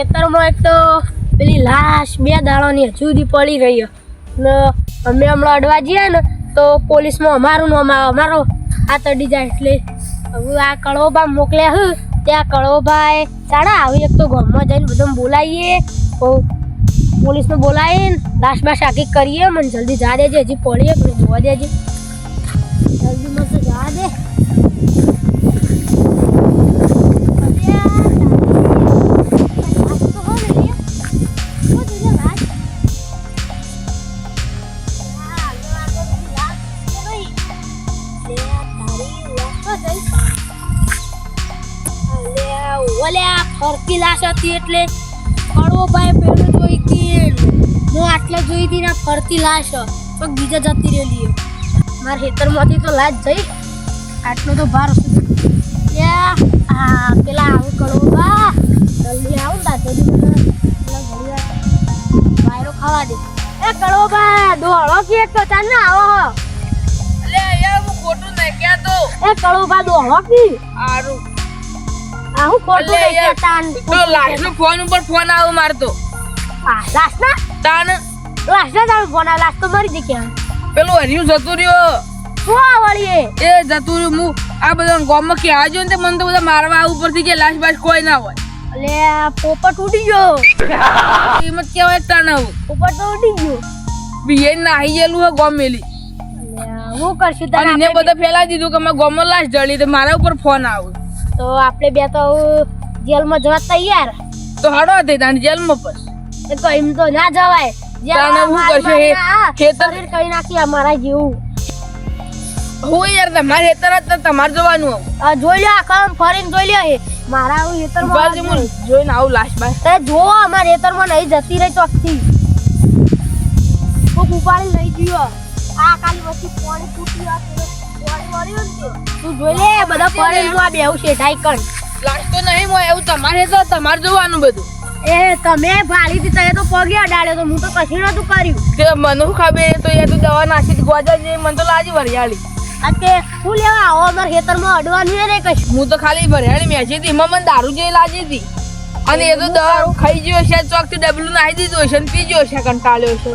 ખેતરમાં એક તો પેલી લાશ 2 દાડાની હજુ સુધી પડી રહી ને અમે હમણાં અડવા જઈએ ને તો પોલીસમાં અમારું નામ આવે, અમારો આ તડી જાય. એટલે હવે આ કળોબા મોકલ્યા હું ત્યાં કળોભાઈ ચાડા આવી એક તો ગામમાં જઈને બધાને બોલાવીએ, પોલીસને બોલાવીને લાશ બાશ આખી કરીએ. મને જલ્દી જા દેજે, હજી પડીએ મને જોવા દેજે, જલ્દી મને તો જા દે. ઓલ્યા ફરતી લાશ હતી એટલે કળોભાઈ પેલું જોઈ હતી, હું આટલે જોઈ હતી ને ફરતી લાશ તો બીજા જતી રહેલી. મારા ખેતરમાંથી તો લાશ જઈ, આટલો તો ભાર પેલા આવું કળોબા જલ્દી આવું ને દાદી પેલા ઘડી વાયરો ખાવા દે. એ કળોબા દોડો કે તો ચાલ ને આવો. અલે યાર હું ખોટું નહીં કહેતો. એ કળોબા દોડો કે આરું આહું ખોટું નહીં કહેતા. તો લાશનો ફોન ઉપર ફોન આવો મારતો. લાશ ના તાન લાશ ના તારું ફોન આવે, લાશ તો મરી જઈ ક્યાં પેલું હરિયું જતું રહ્યો. શું વળી એ જતું રહ્યું. હું આ બધા ગામમાં કે આજો ને મને તો બધા મારવા ઉપરથી કે લાશ બાશ કોઈ ના હોય. અલે પોપટ ઉડી ગયો. એમ જ કહેવાય તાન આવું પોપટ તો ઉડી ગયો. બીએ નાહી ગયેલું હોય ગોમ મેલી. હું કરશું અને એને બધા ફેલાઈ દીધું કે મેં ગોમમાં લાશ જડી તો મારા ઉપર ફોન આવે. તો આપણે બે તો જેલમાં જવા તૈયાર. તો હડો હતી તાન જેલમાં પસ એ તો એમ તો ના જવાય. તાને હું કરશે ખેતર શરીર કરી નાખી અમારા જેવું. હું યાર તમારે ખેતર જ તમારે જોવાનું આવું. આ જોઈ લ્યો, આખા ફરીને જોઈ લ્યો. એ મારા આવું ખેતરમાં હું જોઈને આવું લાશ બાશ. તે જો અમારા ખેતરમાં નહીં જતી રહી ચોકથી. હું ઉપાડી લઈ ગયો. આ કાલી વચ્ચે પાણી ફૂટી તું જોઈ લે બધા પડેલું આ બેહું છે ઢાઈકણ. લાશ તો નહીં હોય એવું તમારે તો તમારે જોવાનું બધું. એ તમે ભાળી હતી તમે તો પગે અડાડ્યો તો હું તો કશું નતું કર્યું. તે મને ખબર તો એ તો દવા નાખી ગોજા જે મને તો લાજી વરિયાળી. આ તે હું લેવા આવો અમારા ખેતરમાં અડવાનું છે ને કશું. હું તો ખાલી વરિયાળી મેચી હતી એમાં મને દારૂ જેવી લાજી હતી અને એ તો દવા ખાઈ ગયો છે ચોક થી ડબલું નાખી દીધું હશે ને પી ગયો છે કંટાળ્યો છે.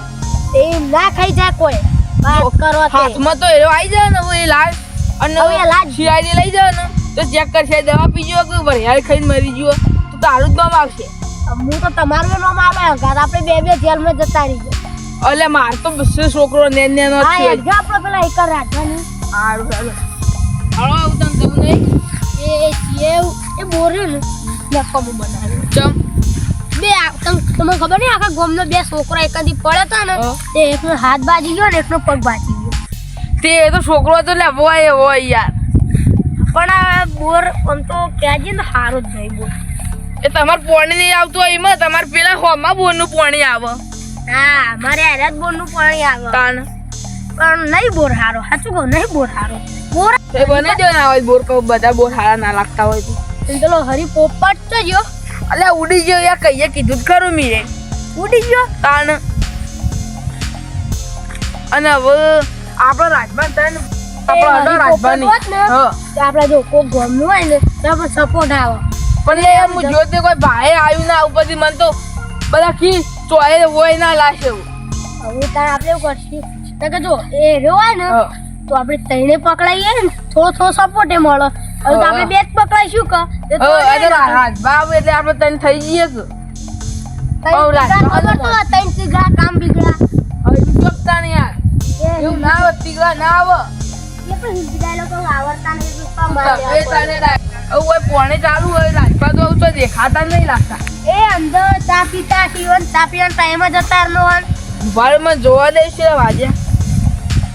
એ ના ખાઈ જાય કોઈ વાત કરો તે. હાથમાં તો એરો આવી જાય ને હું એ લાશ અને હવે લાશ શિયાળી લઈ જાય ને તો ચેક કરશે દવા પી ગયો કે વરિયાળી ખાઈને મરી ગયો તો તારું જ નામ આવશે. હું તો તમારું નામ આવે ઘર આપણે બે જેલમાં જતા રહી ગયા. અલે માર તો બસ છોકરો નેનો હા છે. જો આપણે પેલા એક રાખવાની હારું હાલો હાલો આવું તમને એ બોર્યો ને લખમ બનાવ્યો. ચમ બે તમને ખબર નહીં આખા ગામનો 2 છોકરા એકાદી પડ્યા હતા ને તે એકનો હાથ બાજી ગયો ને એકનો પગ બાજી ગયો. તે તો છોકરો તો લે હોય હોય યાર. પણ આ બોર આમ તો કહેજે ને સારું જ નહીં બોર. એ તમારે પાણી નહીં આવતું હોય એમાં તમારે પેલા હોમાં બોરનું પાણી આવે. હા મારે આરા જ બોરનું પાણી આવે તાણ પણ નહીં બોર સારો. સાચું કહું નહીં બોર સારો. બોર એ બને જો ના હોય બોર કહું બધા બોર સારા ના લાગતા હોય તો. પેલો હરી પોપટ તો જો અલે ઉડી ગયો યાર કહીએ કીધું જ ખરું મીરે ઉડી ગયો. તાણ અને હવે આપણો રાજભાન થાય ને આપણો હડો રાજભાની હા આપડે જો કોઈ ગામનું હોય ને તો આપણે સપોર્ટ આવે. પણ એ હું જોતે કોઈ ભાઈ આવ્યું ના ઉપરથી મને તો બધા કી ચોય હોય ના લાશ એવું. હવે તાર આપણે એવું કરશું તો કે જો એ રહ્યો હોય ને તો આપણે તઈને પકડાઈએ ને થોડો સપોર્ટ એ મળે. હવે તો આપણે 2 જ પકડાઈશું કે રાજભાવ એટલે આપણે તને થઈ જઈએ કે ત્રણ તીગડા કામ બીગડા હવે ચોકતા ને યાર એવું ના આવે તીગડા ના આવે. એ પણ હિન્દી ડાયલોગ આવડતા નહીં હવે પોણે ચાલુ હોય રાજભા તો આવું તો દેખાતા નહીં લાગતા. એ અંદર ચા પીતા શિવન ચા પીવાનો ટાઈમ જ અતારનો હોય. ભાળમાં જોવા દે છે વાજે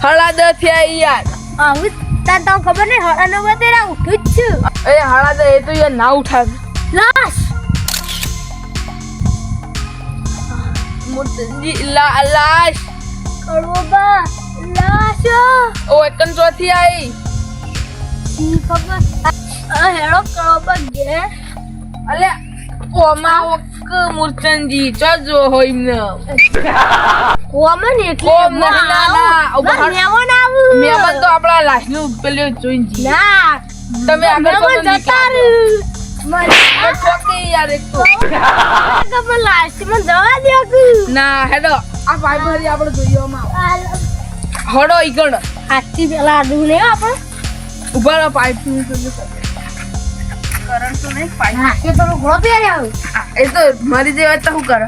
હળા 10 થયા યાર. આવું તાર તો ખબર નહીં હળા 9 તેરા ઉઠું જ છું. એ હળા 10 એ તો યાર ના ઉઠાવ લાશ લાશ કળોબા લાશ ઓ એકન ચોથી આવી ખબર હેડો કળોબા ગે અલે ઓમાં ઓક મૂર્છનજી ચજો હોય ને ઓમાં ને એટલે ઓમ ના મેવન આવું મેમન તો આપણા લાશનું પેલું જોઈન જી ના તમે આગળ મેવન જતા એ ચોકી યાર એક તો લાસ્ટમાં જવા દે કે ના હેડો આ પાઇપ ભરી આપણે જોઈએ આમાં હડો ઈકણ આજથી પેલા આડું ને આપણે ઉભા રહો પાઇપ ની કરંટ તો નહીં પાઇપ નાખે તો ઘોડો પહેરે આવે એ તો મારી જેવા તો શું કરે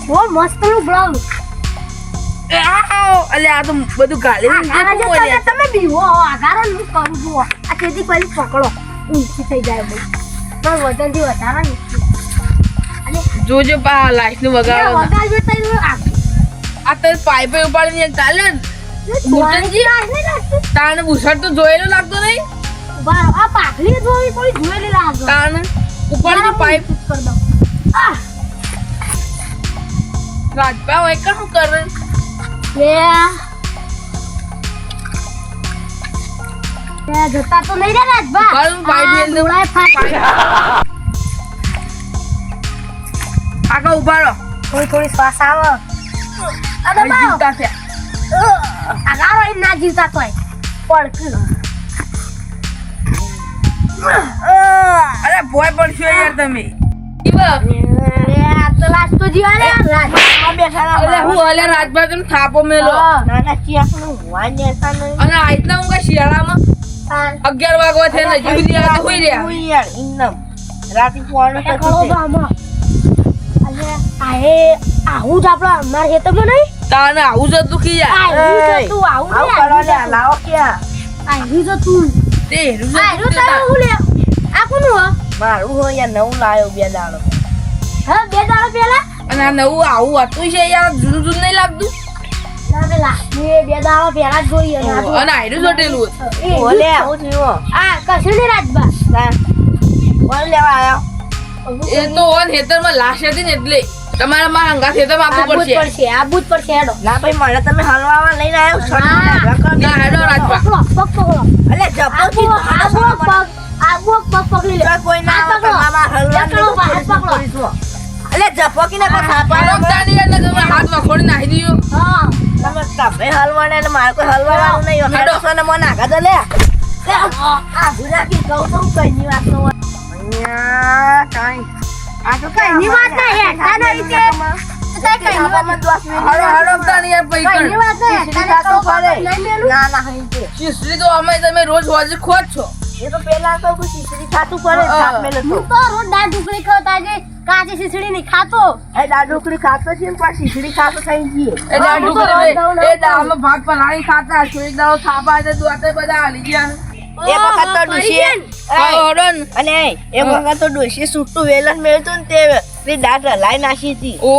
બહુ મસ્ત નું બ્લાઉઝ અલે આ તો બધું ગાલી તમે બીવો આધાર હું કરું છું આ તેથી પહેલી પકડો ઊંચી થઈ જાય ભાઈ પણ વજનથી વધારે નહીં જોજો પા લાઈટ નું વગાડો વગાડજો તઈ આ તો પાઇપ ઉપાડીને ચાલે મૂર્તનજી તાને બુસટ તો જોયેલો લાગતો નહીં આ પાઘડી જોઈ કોઈ જોયેલી લાગે તાને ઉપાડીને પાઇપ કરી દો રાજપા હોય શું કરે જતા તો નહીં રે રાજભા ઉપાડું પાઇપ મેલ દઉં આગળ ઉપાડો થોડી શ્વાસ આવે જીવતા છે આગારો એ ના જીવતા તોય પડક અરે ભોય પડશો યાર તમે આ તો લાસ્ટ તો જીવા રે રાજમાં બેઠા અલે હું અલે રાજભા તમે થાપો મેલો નાના ચિયાકનું વાન દેતા નહીં અને આજના હું કા શિયાળામાં 11 વાગવા છે ને જીવની આ તો હોઈ રહ્યા યાર ઇન્નમ રાતી પોણો તો ખળો બામાં અલે આહે આવું જ આપડા અમાર હેતમાં નહીં તાને આવું જ હતું કી યાર આવું જ તું આવું આવું કરો લે લાવો ક્યાં આવું જ તું તે હેરું આવું તારું હું લે આ કોનું હો મારું હોય યાર નવું લાયો બે દાડો હા બે દાડા પહેલા અને આ નવું આવું હતું છે યાર જૂનું જૂનું નહીં લાગતું ના પેલા બે દાડા પહેલા જ જોઈએ અને આયરું ચોટેલું હતું ઓલે આવું થયું આ કશું નહીં રાજબા કોણ લેવા આયો એ તો ઓન હેતરમાં લાશ હતી ને એટલે તમારે મારા અંગા હેતરમાં આપવું પડશે આબુ જ પડશે હેડો ના ભાઈ મને તમે હલવાવા લઈને આવ્યો ના હેડો રાજપા પકડો પગ પકડો અલે જબરથી આબુ પગ પકડી લે કોઈ ના હાથ પકડો. મામા હલવા હાથ પકડો. અલે જપોકી ને કોઈ પાડો થાપા તાની એટલે તમે હાથ વખોડી નાખી દીયો હા તમે તમે હલવાને ને મારે કોઈ હલવાવાનું નહીં હેડો. હેડો સોને મને આગા તો લે આ ગુલાકી કહું તો કઈ ની વાત નો અહીંયા કાઈ આ તો કઈ ની વાત ના યાર તાના રીતે તો કઈ ની વાત હડો હડો તાની યાર કઈ ની પૈકણ વાત ના યાર તાને કહું નહીં મેલું ના ના હઈ છે શીશડી તો અમે તમે રોજ હોજે ખોજ છો એ તો પેલા તો કોઈ શીશડી ખાતું કરે થાપ મેલે તો હું તો રોજ દાળ ઢુકળી ખાતા જે કાચી શીશડી નહીં ખાતો એ દાડુકડી ખાતો છે ને પણ શીશડી ખાતો થઈ ગઈ એ દાડુ કરે એ દામાં ભાગ પલાળી ખાતા છો એક દાડો થાપા છે દુઆતે બધા હાલી ગયા એક વખત તો ડોશીએ હડો ને અને એક વખત તો ડોશીએ સુટ્ટું વેલણ મેળતું ને તે દાંત હલાઈ નાખી હતી ઓ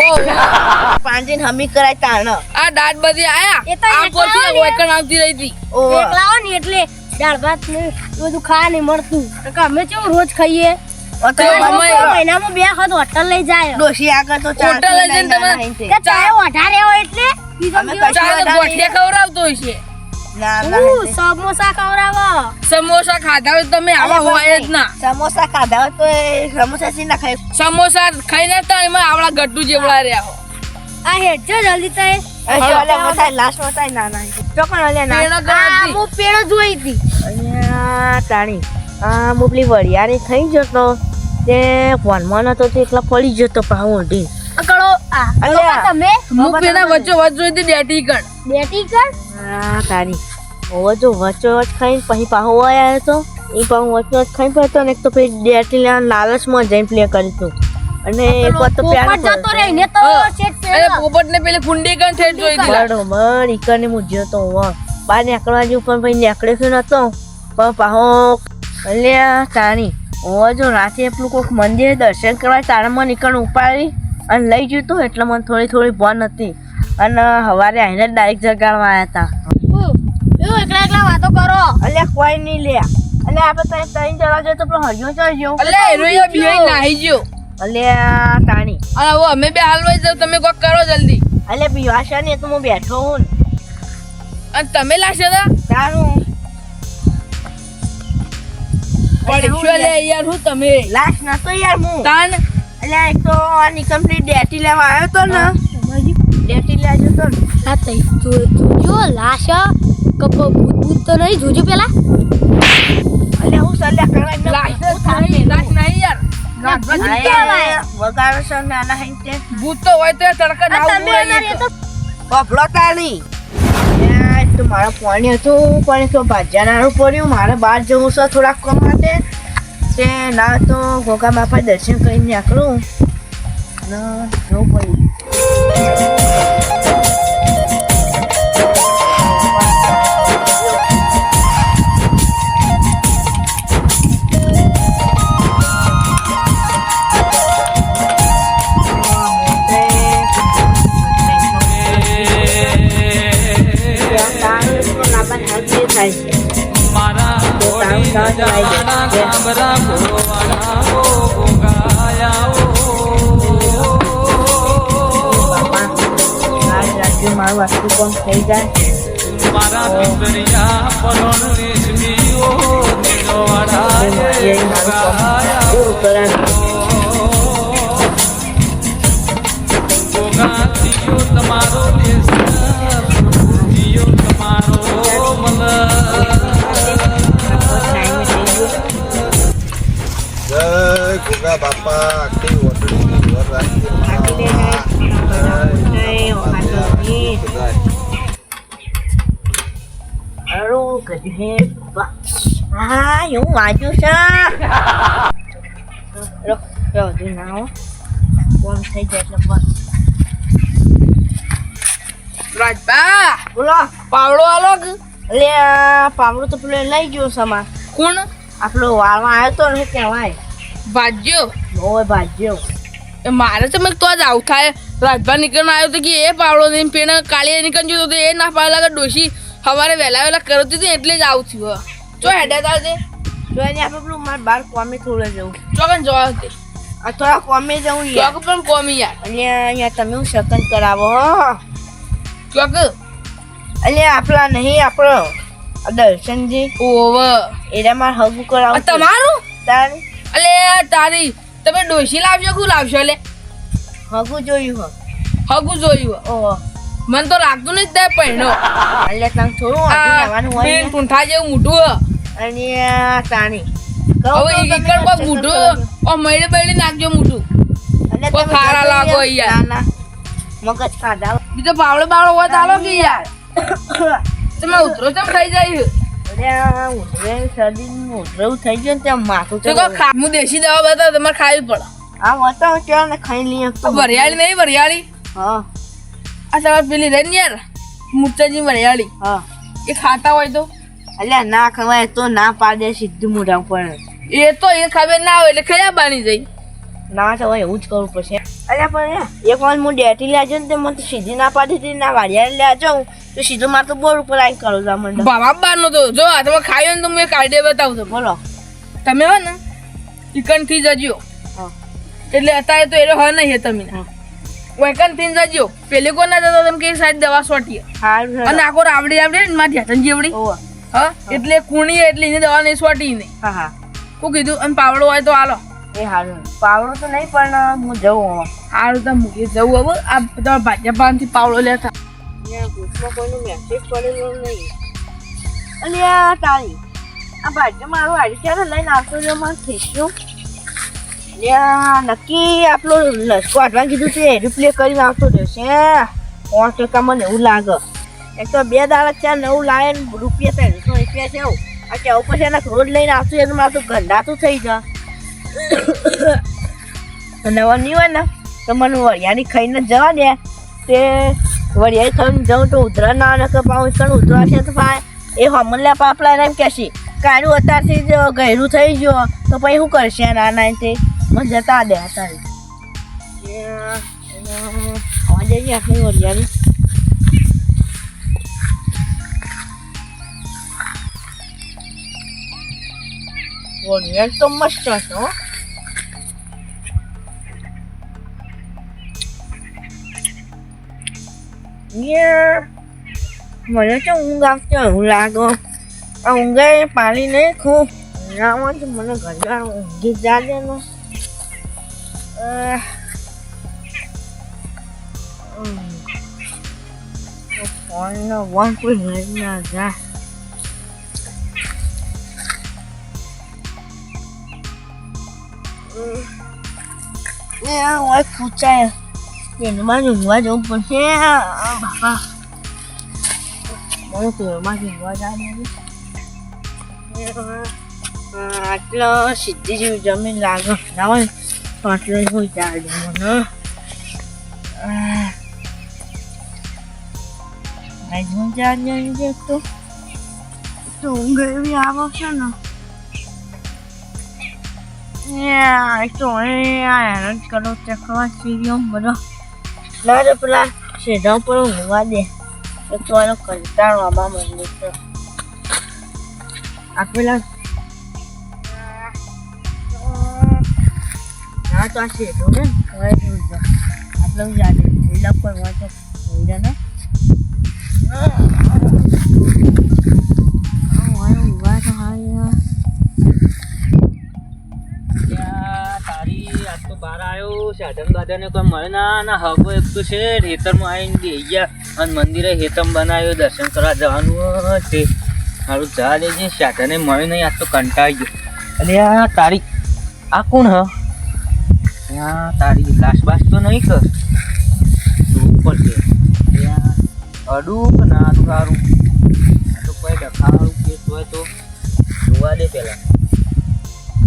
પાંજીને હમી કરાય તાણ આ દાંત બધી આયા એ તો આ એકલા કોથી ને. વૈકણ આવતી રહી હતી ઓ એકલા હો ને એટલે દાળ ભાત ને બધું ખાવા નહીં મળતું તો કે અમે કેવું રોજ ખાઈએ તો અમે મહિનામાં બે વખત હોટલ લઈ જાય ડોશી આગળ તો ચાર હોટલ લઈ જઈને તમે કે ચાય વધારે હોય એટલે બીજો અમે દિવસ ચાલો ગોઠિયા ખવડાવતો હોય છે ના હું ના સમોસા ખવડાવો સમોસા ખાધા હોય તો તમે આવા હોય જ ના સમોસા ખાધા હોય તો એ સમોસા સી ના ખાય સમોસા ખાઈને તો એમાં આવડા ગટ્ટુ જેવડા રહ્યા હો આ હેડજો જલ્દી થાય જો ઓલે મસાઈ લાસ્ટ મસાઈ ના ના તો પણ ઓલે ના પેણો આ ગણતી હું પેણો જોઈ હતી અહીંયા તાણી આ મુપલી વરિયાળી થઈ જતો તે વનમાં નતો તે એકલા પડી જતો પાહો ઢી અકળો આ અલ્યા. અકળો તમે હું પેલા વચ્ચો વચ્ચ જોઈ હતી ડેટી કણ બેટી કર હા તારી હવે જો વચ્ચો વચ ખાઈને પછી પાહો આવ્યો તો એ પાહો વચ્ચો વચ ખાઈ પડતો ને એક તો પછી ડેટી લેવા લાલચમાં જઈને પ્લે કરી તું અને એક વાર તો પ્યાર પોપટ જતો રહી ને તો શેઠ અરે પેલો પોપટ ને પેલી કુંડી કણ ઠેઠ જોઈ હતી બરોબર ઈકને મુજ્યો તો બહાર નીકળવા જેવું પણ પછી નીકળે છે નતો પણ પાહો અલ્યા તારી હવે જો રાતે પેલું કોઈક મંદિરે દર્શન કરવા તારામાં નીકળ ઉપાડી અને લઈ ગયું તું એટલે મને થોડી થોડી ભાન હતી અને સવારે આવીને ડાયરેક્ટ જગાડવા આવ્યા હતા એવું એકલા એકલા વાતો કરો અલ્યા કોઈ નહીં લે અને આપણે ત્રણ જણા જોઈએ તો પેલો હરિયો ચડ્યો અલે હેરોયા બિહાઈ નાહી ગયો અલ્યા તાણી અને હવે અમે બે હાલવાઈ જાવ તમે કોક કરો જલ્દી અલ્યા પીવાશા ને તો હું બેઠો હું ને અને તમે લાશો તા તારું પડશો લે યાર હું તમે લાશ નતો યાર હું તાન અલ્યા એક તો આ નિકમ્પ્લીટ ડેટી લેવા આવ્યો તો ને ડેટી લેવા જતો ને હા તઈ જોજો લાશ કપ ભૂત તો નહીં જોજો પેલા અલે હું સલ્લા કરવા ન લાઈસન્સ નહીં યાર વગાડો છો નાના હઈ તે ભૂત તો હોય તો તડકા ના ઉડાય તો બફલો તાણી તો મારા પાણી હતું પણ તો ભાજ્યાનારું પડ્યું મારે બહાર જવું છે થોડાક કામ માટે તે ના તો ગોગા બાપા દર્શન કરીને નીકળું ને જવું પડ્યું મારું વાસ્તુ કોમ થઈ જાય ગોગા બાપા આખી ઓટડી ઘર હા એવું વાંચ્યું છે ના કોમ થઈ જાય એટલે બસ રાજબા બોલો પાવડો આલો કે એટલે પાવડો તો પેલો લઈ ગયો સમાન કોણ આપણો વાળવા આવ્યો તો ને કહેવાય ભાજ્યો ઓય ભાજ્યો એ મારે તો મેં તો જ આવું થાય રાજભા નીકળને આવ્યો તો કે એ પાવડો નહીં પેને કાળી નીકળી જતો તો એ ના પાડે લાગે ડોશી સવારે વહેલા કરતી હતી એટલે જ આવું થયું ચો હેડે તાર દે તો એને આપણે પેલું મારે બહાર કોમે થોડે જવું ચોકન જવા દે આ થોડા કોમે જવું યાર ચોક પણ કોમી યાર અહીંયા તમે હું શકન કરાવો હો ચોક એટલે આપણા નહીં આપણો દર્શનજી ઓવ એને મારે હગું કરાવું છે. તમારું તારે અલે તારી તમે ડોશી લાવશો કું લાવશો લે હગું જોયું હો હગું જોયું ઓહો મને તો લાગતું નહીં તે પહેણો એટલે તને થોડું આગળ જવાનું હોય પેન ને. પૂંઠા જેવું મોટું અને તાણી હવે ઈકણ કોઈ મોટું ઓ મળી બળી નાખજો મોટું કોઈ ખારા લાગો યાર. ના મગજ ખાધા બીજો પાવડો બાવડો હોય તો આલો કે યાર તમે ઉતરો ચમ ખાઈ જાય અરે ઉધરે શરદી ઉધરવું થઈ ગયું ને ત્યાં માથું તો હું દેશી દવા બતાવ તમારે ખાવી પડે આ બતાવો ચાલ ને ખાઈ લઈએ તો વરિયાળી નહીં વરિયાળી હા આ તમારે પેલી રહી ને યાર મુચ્ચાજી વરિયાળી હા એ ખાતા હોય તો એટલે ના ખવાય તો ના પાડે સીધું મોઢા પર એ તો એ ખબર ના હોય એટલે ખયા બાની જાય ના તો એવું જ કરવું પડશે અરે પણ એક વાર હું ડેટી લેજો ને તો મને તો સીધી ના પાડી હતી ના વાડિયા લેજો તો સીધું મારે તો બોર ઉપર આવીને કરો જા મંડળ બાબા બારનો તો જો આ તમે ખાયો ને તો હું એક આઈડિયા બતાવું છું બોલો તમે હો ને ચિકન થી જજો હા એટલે અત્યારે તો એ હોય નહીં તમે હા વેકન થી જજો પેલી કોના જતો તમે કે સાઈડ દવા સોટીએ સારું અને આખો રાવડી રાવડી ને મારી ધ્યાન જેવડી ઓવા હા એટલે કુણી એટલે એની દવા નહીં સોટી નહીં હા હા શું કીધું અને પાવડો હોય તો હાલો એ સારું પાવડો તો નહીં પણ હું જવું સારું તો મૂકી જવું હવે આ તમારા ભાજ્યા પાનથી પાવડો લેતા ગ્રુપમાં કોઈનો મેસેજ પડેલો નહીં અને આ તારી આ ભાગ્ય મારું આડી ક્યારે લઈને આવતો રહ્યો મારે થઈશું નક્કી આપણો લસકો આટવા કીધું છે રિપ્લે કરીને આવતો રહેશે 5% મને એવું લાગે એક તો 2 દાડા 4 નવું લાવે ને રૂપિયા 300 રૂપિયા છે એવું આ કેવું પછી એના રોજ લઈને આવતું એટલે મારે તો ગંધાતું થઈ જાય નવા નહીં હોય ને તો મને વરિયાળી ખાઈને જવા દે તે વરિયાળી ખાઈને જાઉં તો ઉધરા ના ને પાઉં કણ ઉધરા છે તો ભાઈ એ હમલા પાપલા એમ કહેશે કાળું અત્યારથી જ ગહેરું થઈ ગયો તો પછી શું કરશે નાના તે મને જતા દે અત્યારે આવવા જઈએ આપણી વરિયાળી વરિયાળી તો મસ્ત છે હો મને તો ઊંઘ આવતી એવું લાગો આ ઊંઘે પાણી નહીં ખૂબ ઊંઘામાં તો મને ઘર ઊંઘી જાજે ને ફોનનો વન કોઈ લઈ ના જા ઓય પૂછાય એમાં ઊંઘવા જવું પડશે બાપા મને તો એમાં ઊંઘવા જવાનું આટલો સીધી જેવી જમીન લાગે ના હોય તો આટલો હોય ચાલે મને આજનું ચાર જણ દેખતો તો ઊંઘ એવી આવે છે ને તો હેરાન કરો ચકવા સીરીઓ બધો ના રે પેલા સીધા પર ઊંઘવા દે તો એનો કંટાળો આવા માંડે છે આ પેલા ના તો આ સીધો ને હવે આટલું જાડે એલા પર હોય તો થઈ જાય ને ઊંઘવા તો હા તારી આજ તો બહાર આવ્યો સાધન બાધન કોઈ મળે ના હગો એક તો છે હેતરમાં આવીને દે ગયા અને મંદિરે હેતમ બનાવ્યો દર્શન કરવા જવાનું છે મારું જા દેજે સાધને મળે નહીં આજ તો કંટાળી ગયો અને આ તારી આ કોણ હ ત્યાં તારી લાશ બાશ તો નહીં કર જોવું પડશે ત્યાં અડું કે ના અડું સારું તો કોઈ ડખાવાળું કેસ હોય તો જોવા દે પહેલાં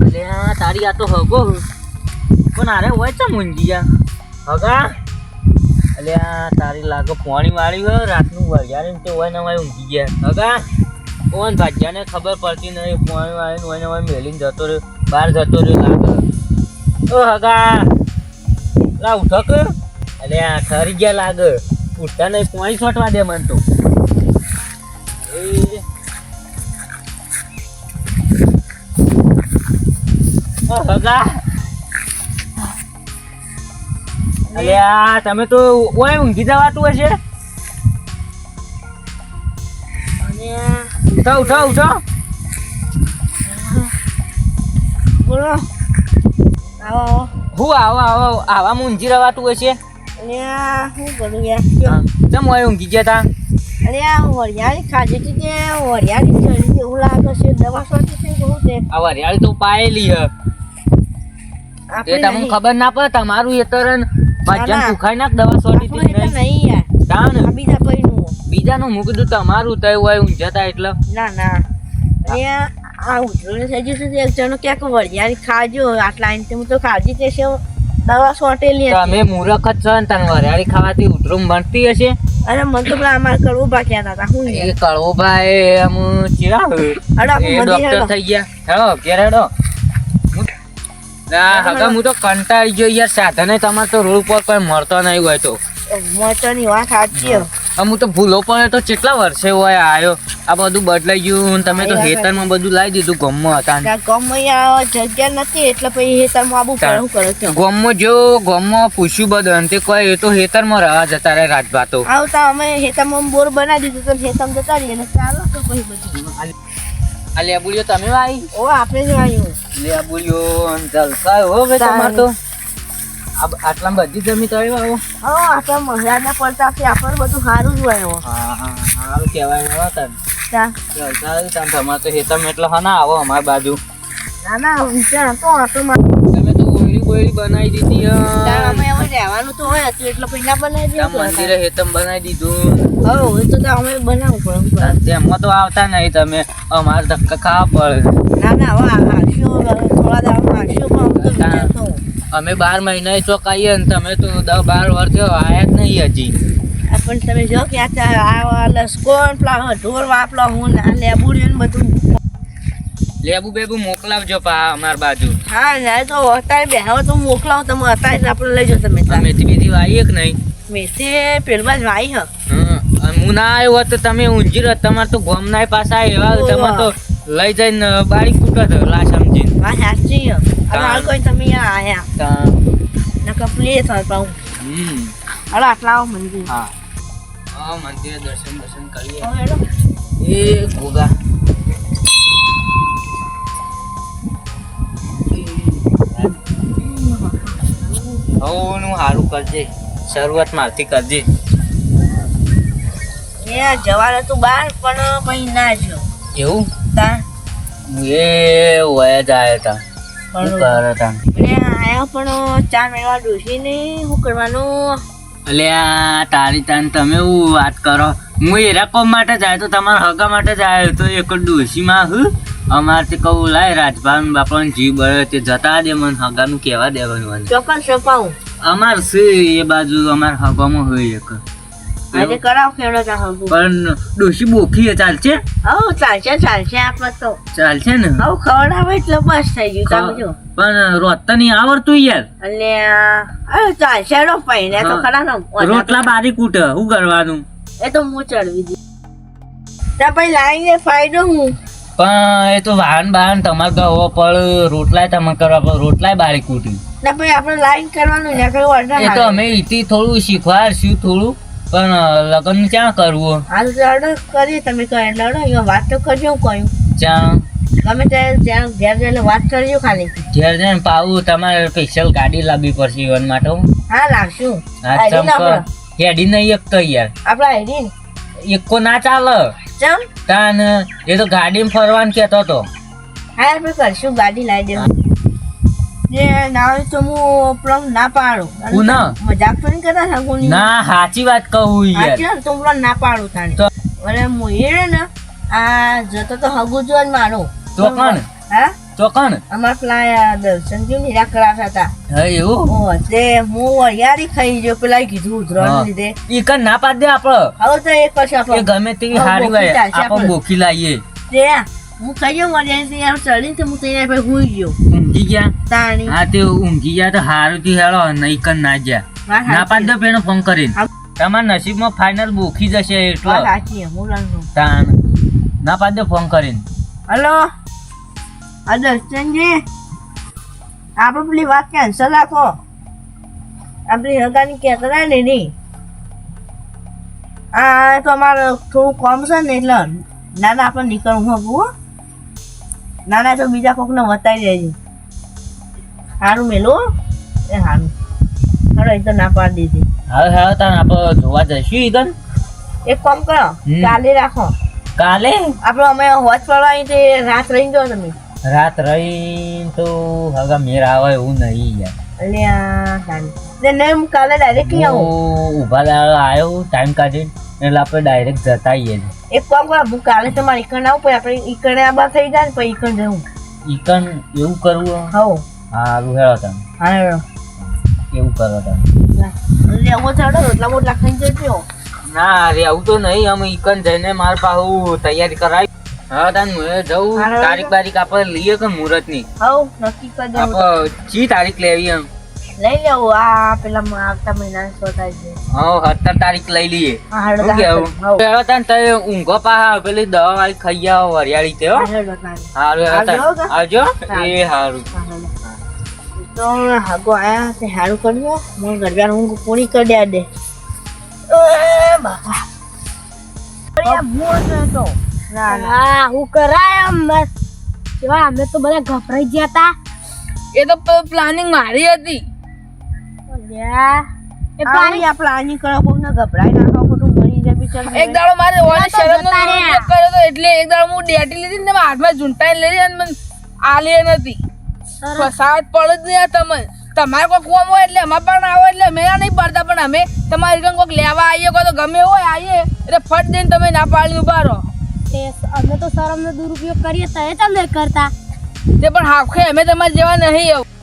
અલે આ તારી આ તો હગો પણ અરે હોય છે મુંજીયા હગા અલે આ તારી લાગે પોણી વાળી હોય રાતનું વળ્યા તો હોય ને હોય ઊંઘી ગયા હગા કોણ ભાજ્યાને ખબર પડતી નહીં પોણી વાળીને હોય ને હોય મેલીને જતો રહ્યો બહાર જતો રહ્યો લાગે ઓ હગા લા ઉઠક અલે આ ખરી ગયા લાગે ઉઠતા નહીં પોણી છોટવા દે મને તો એ હગા અલ્યા તમે તો ઓય ઊંઘી જવાતું હશે અને ઉઠો ઉઠો ઉઠો બોલો આવો હું આવો આવા ઊંઘી રવાતું હશે અને શું કરું યાર ચમ ઓય ઊંઘી ગયા તા અરે આ વરિયાળી ખાધી હતી તે વરિયાળી ચડી એવું લાગે છે દવા સોટી છે બહુ તે આ વરિયાળી તો પાયેલી હ તે તમને ખબર ના પડે તમારું એતરન ભજન સુખાઈ નાખ દવા સોટી હતી નહીં નહીં યાર તાન આ બીજા પૈનું બીજાનું મૂકી દઉં તમારું તય હોય ઊંઝતા એટલે ના ના અરે આ ઉધરું થઈ ગયું છે એક જણો ક્યાંક વરિયાળી ખાજો આટલા આઈને હું તો ખાધી તે છે દવા સોટેલી હતી તમે મૂરખ જ છો ને તને વરિયાળી ખાવાથી ઉધરું બનતી હશે અરે મને તો પેલા અમારે કરવું બાક્યા હતા હું એ કળવો ભાઈ આમ ચિરા અરે એ ડોક્ટર થઈ ગયા હેડો ઘેર હેડો ના હગા હું તો કંટાળી ગયો યાર સાધને તમારે તો રોડ ઉપર કોઈ મળતો નહીં હોય તો મોચોની વાત સાચી હું તો ભૂલો પડે તો કેટલા વર્ષે હોય આવ્યો આ બધું બદલાઈ ગયું તમે તો હેતરમાં બધું લાવી દીધું ગમમાં હતા ગમમાં જગ્યા નથી એટલે પછી હેતરમાં આવું પડે કરો છો ગમમાં જો ગમમાં પૂછ્યું બધું તે કોઈ એ તો હેતરમાં રહેવા જતા રહે રાજભાતો આવતા અમે હેતરમાં બોર બનાવી દીધું તો હેતમ જતા રહીએ ને ચાલો તો પછી બધું આ લેબુડીઓ તમે આવી ઓ આપણે જ આવ્યું લેબુડીઓ જલસા હો ભાઈ તમારે તો આટલા બધી જમી તો આવ્યો હા આપણા મહિલાના પડતા આપણે બધું સારું જ હોય હા સારું કહેવાય હવે તને તા તમારે તો હેતમ એટલે હા ના આવો અમારી બાજુ ના ના વિચાર હતો આટલું તમે તો ઓયડી બોયડી બનાવી દીધી અમે હવે રહેવાનું તો હોય હતું એટલે પહેલા બનાવી દીધું મંદિરે હેતમ બનાવી દીધું હવે તો અમે બનાવવું પડે તેમાં તો આવતા નહીં તમે અમારે ધક્કા ખાવા પડે ના ના હવે આવશું થોડા દાડા આવશું પણ હું તો વિચારતો અમે 12 મહિના ચોકાઈએ ને તમે તો 10-12 વર્ષ આયા જ નહીં હજી પણ તમે જો કે આ લસકોન પેલા ઢોર વાપલો હું ના લેબુડી ને બધું લેબુ બેબુ મોકલાવજો પા અમાર બાજુ હા ના તો અત્યારે બેહો તો મોકલાવો તમે અત્યારે આપણે લઈ જાઓ તમે મેથી બીજી વાઈએ કે નહીં મેથી પેલમાં જ વાઈ હ અને હું ના આવ્યો હોત તો તમે ઊંઝી રહો તમારે તો ગોમ ના પાછા એવા તમારે તો લઈ જઈને બાળી કૂટત લાશ સમજીને હા સાચી હ હાલ કોઈ તમે આયા ના કપલી થાય પાઉં હાલો આટલા આવો મંદિર હા મંદિરે દર્શન કરીએ હવે હેડો એ ગોગા હવનું સારું કરજે શરૂઆત મારથી કરજે એ જવાનું હતું બહાર પણ પછી ના જો એવું તા એ વયા જાય હતા શું કરે તાન આયા પણ ચા મેળવા ડોશીને શું કરવાનું અલ્યા તારી તાન તમે હું વાત કરો હું એરા કોમ માટે જાય તો તમારા હગા માટે જાય તો એક ડોશીમાં અમારથી કહું લાય રાજભાન બાપાને જીવ બળે તે જતા દે મને હગાનું કહેવા દેવાનું ચોક્કસ સપાવું અમાર છે એ બાજુ અમાર હગામાં હોય એક આજે કરાવ ખેડો ચા હગું પણ ડોશી બોખી ચાલશે હવ ચાલશે આપણે તો ચાલશે ને હવ ખવડાવે એટલે બસ થઈ ગયું તમે જો પણ રોતતા નહીં આવડતું યાર એટલે ચાલશે રો પૈને તો ખરા ને રોટલા બારી કૂટ શું કરવાનું એ તો હું ચડવી દી ત્યાં પછી લાઈને ફાયદો હું પણ એ તો વાહન બાહન તમારે ગવો પણ રોટલાય તમારે કરવા પડે રોટલાય બારી કૂટી ને પછી આપણે લાઈન કરવાનું ને કઈ ઓર્ડર એ તો અમે ઈથી થોડું શીખવાડશું થોડું પણ લગ્ન ક્યાં કરવું હાલ ઓર્ડર કરીએ તમે કહે લડો અહીંયા વાત તો કરજો હું કહ્યું ત્યાં ગમે ત્યાં ઘેર જઈને વાત કરજો ખાલી ઘેર જઈને પાવું તમારે સ્પેશિયલ ગાડી લાવવી પડશે ઇવન માટે હા લાવશું આ ચમક હેડી નહીં એક તો યાર આપડા હેડી એકો ના ચાલે ચમ તાન એ તો ગાડીમાં ફરવાનું કહેતો હતો હા આપણે કરશું ગાડી લાવી દેવું જે ના હોય તો હું પ્લમ ના પાડું હું ના મજાક તો નહીં કરતા શકું ના સાચી વાત કહું યાર તો પ્લમ ના પાડું તાણે અને હું એ ને આ જતો તો હગું જો જ મારું ચોકણ હા ચોકણ અમારા પેલા દર્શન કેવું નિરાકરા હતા હા એવું તે હું વરિયાળી ખાઈ ગયો પેલા કીધું ઉધરણ લીધે ઈ કન ના પાડ દે આપડે હવે તો એક પછી એ આપણે ગમે તેવી હારી હોય આપણે બોખી લાવીએ તે હું ખાઈ ગયો વરિયાળી આમ ચડીને હું ત્યાં પછી હુઈ ગયો ઊંઘી ગયા તાણી હા તે ઊંઘી ગયા તો હારું થી હેળો નહીં કન ના ગયા ના પાડ દે પેલો ફોન કરીને તમારા નસીબમાં ફાઇનલ બોખી જશે એટલે સાચી હું લંગો તાન ના પાડ દે ફોન કરીને હલો આ દર્શનજી આપણે પેલી વાત કેન્સલ રાખો આપણી હગાની કહેતા ને નહીં આ તો અમારે થોડું કોમ છે ને એટલે ના આપણે નીકળવું હગું ના તો બીજા કોકને વતાવી દેજો સારું મેલું એ સારું હારો એ તો ના પાડી દીધી હવે હવે તાન આપણે જોવા જઈશું ઈગન એક કામ કરો કાલે રાખો કાલે આપણે અમે હોજ પડવાની તે રાત રહી જાઓ તમે રાત રહી તો હગા મેર આવે એવું નહીં યાર એટલે આ સારું ને હું કાલે ડાયરેક્ટ નહીં આવું ઉભા આવ્યો ટાઈમ કાઢીને એટલે આપણે ડાયરેક્ટ જતા આવીએ એક કામ કરો હું કાલે તમારે ઈકણ આવું પછી આપણે ઈકણે આબા થઈ જાય ને પછી ઈકણ જવું ઈકન એવું કરવું હવ સારું હેળો તમે હા એવું કરો તમે લેવો ચાડો રોટલા બોટલા ખાઈ જજો ના રે આવું તો નહીં અમે ઈકન જઈને માર પાહુ તૈયારી કરાવી હા તાન હું જવું તારીખ બારીખ આપણે લઈએ કે મુહૂર્ત ની હવ નક્કી કરી દઉં આપણે ચી તારીખ લેવી એમ લઈ લેવું આ પેલા આવતા મહિના 6 તારીખે હા 17 તારીખ લઈ લઈએ હા હાડો શું કેવું હેળો તાન તે ઊંઘો પાહા પેલી દવા વાળી ખાઈ આવો વરિયાળી તે હો સારું આવજો એ સારું તો હાગો આયા તે હારું કર્યું હું ગરબા ઊંઘ પૂરી કરી દે બાપા તો હા હું કરાય એમ બસ એવા અમે તો બધા ગભરાઈ ગયા તા એ તો પ્લાનિંગ મારી હતી પ્લાનિંગ કરો કોક ને ગભરાઈ નાખો ખોટું મરી જાય બિચારું એક દાડો મારે ઓલી શરમનો ઉપયોગ કર્યો તો એટલે એક દાડો હું ડેટી લીધી ને હાથમાં ઝૂંટાઈને લઈ અને મને આલી નથી ફસાદ પડે જ નહીં તમે તમારે કોઈ કોમ હોય એટલે એમાં પણ આવો એટલે મેં નહીં પડતા પણ અમે તમારી ઘર કોઈક લેવા આવીએ કોઈ તો ગમે હોય આવીએ એટલે ફટ દઈને તમે ના પાડી ઉભા રહો અમે તો શરમનો દુરુપયોગ કરીએ તો એ તમને કરતા તે પણ હાખે અમે તમારે જેવા નહીં એવું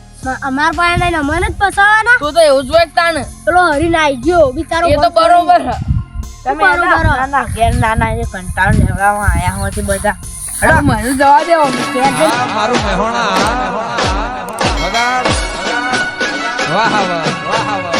અમાર પાસે લઈને અમને જ ફસાવાના તો એવું જ હોય તાને પેલો હરીને આવી ગયો બિચારો એ તો બરોબર છે તમે નાના ઘેર નાના જે કંટાળ લેવડાવવા આયા હોતી બધા અરે મને જવા દેવો મારું મહેણા વગાડ વાહ વાહ વાહ વાહ